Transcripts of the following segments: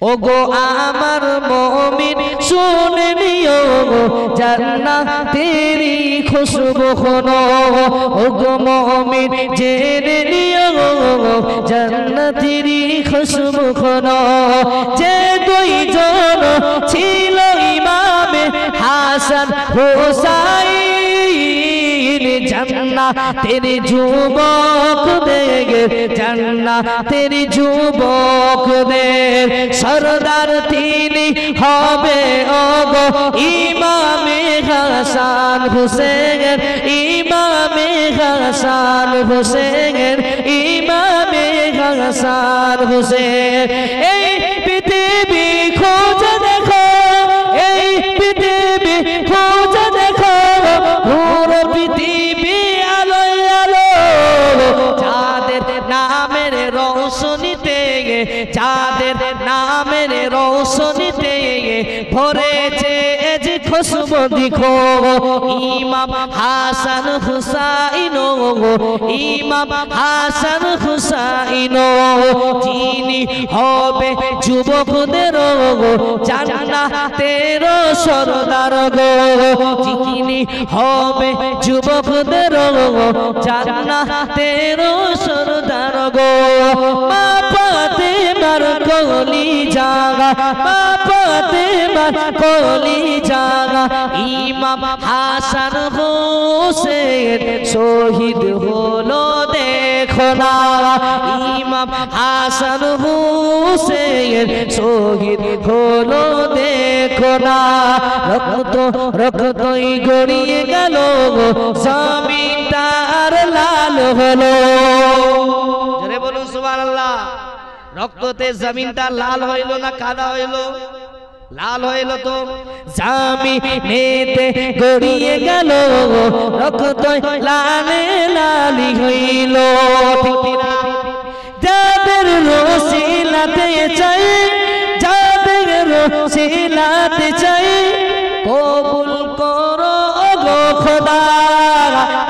ওগো আমার মুমিন শুনে নিও জান্নাতেরি খুশবু শোনো ওগো মুমিন জেনে নিও জান্নাতেরি খুশবু শোনো যে দুইজন ছিল ইমামে হাসান হুসাইন জান্নাতের যুবকদের জান্নাতের যুবকদের সরদার তিনি হবে ওগো ইমামে হাসান হুসেন ইমামে হাসান হুসেন ইমামে হাসান হুসেন এই পৃথিবী খোঁজ দেখো এই পৃথিবী খোঁজ দেখো পুরো পৃথিবী আলো আলো যাদের নামের রৌশনীতে যাদের নামের রৌশনীতে ভরেছে যে খুশবু দেখো ইমাম হাসান হুসাইন ইমাম হাসান হুসাইন যিনি হবে যুবকদের জান্নাতের সরদার গো যিনি হবে যুবকদের জান্নাতের সরদার গো মা ফাতেমার কলি জাগা মা ফাতেমার কলি জাগা ইমাম হাসান হোসেন শহীদ হলো দেখো না ইমাম হাসান হোসেন শহীদ হলো দেখো না রক্ত রক্তই গড়িয়ে গেল জমিদার লাল হলো জোরে বলুন সুবহানাল্লাহ রক্ততে জমিনটা লাল হইল না কাদা হইল লাল হইল তো জামিনেতে গড়িয়ে গেল রক্ত লালে লালি হইল যাদের রসিলাতে চাই যাদের রসিলাতে চাই কবুল করো গো খোদা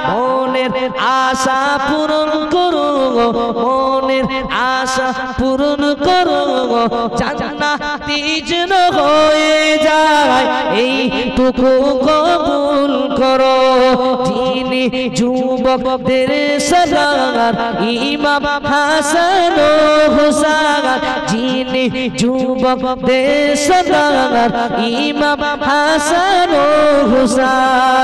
মনের আশা পূরণ করো মনের আশা পূরণ করো জান্নাতি যেন হয়ে যায় এইটুকু কবুল করো যিনি যুবকদের সরদার ইমাম হাসান হুসাইন যিনি যুবকদের সরদার ইমাম হাসান হুসাইন